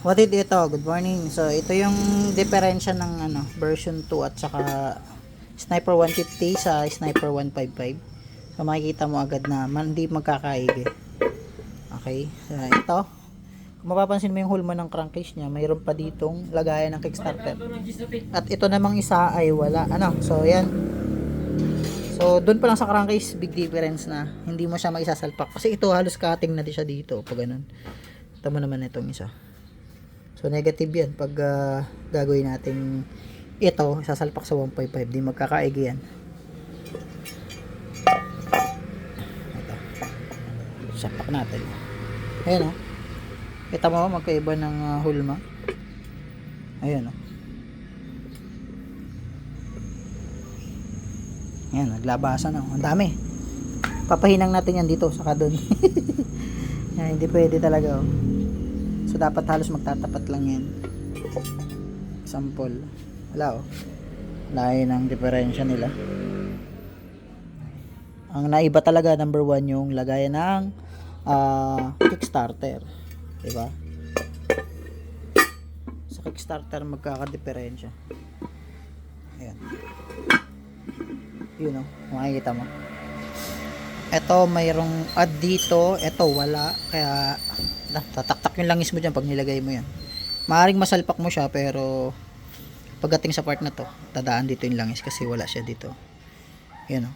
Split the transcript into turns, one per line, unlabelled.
What it ito? Good morning. So ito yung diferensya ng version 2 at saka Sniper 150 sa Sniper 155. So makikita mo agad na hindi magkakaigi. Okay? So, ito. Kung mapapansin mo yung hulma ng crankcase niya, mayroon pa ditong lagayan ng kickstarter. At ito namang isa ay wala. So yan. So doon pa lang sa crankcase, big difference na. Hindi mo siya maisasalpak. Kasi ito halos cutting na din siya dito. Pag ganun. Tama naman itong isa. So negative yan pag gagawin natin ito, sasalpak sa 155, di magkakaigi yan. Ito. Sapak natin. Ayan o. Kita mo magkaiba ng hulma. Ayan o. Ayan, naglabasan o. Ang dami. Papahinang natin yan dito, saka doon. Yan, hindi pwede talaga o. So dapat halos magtatapat lang yan. Sample. Wala oh. Layo ng diferensya nila. Ang naiba talaga number 1 yung lagayan ng kickstarter. Diba? Sa kickstarter magkakadiferensya. Ayan. Yun oh. Makikita mo. Ito mayroong add dito. Ito wala. Kaya tataktak yung langis mo dyan pag nilagay mo yan. Maaring masalpak mo siya pero pagdating sa part na to dadaan dito yung langis kasi wala siya dito. Yan o.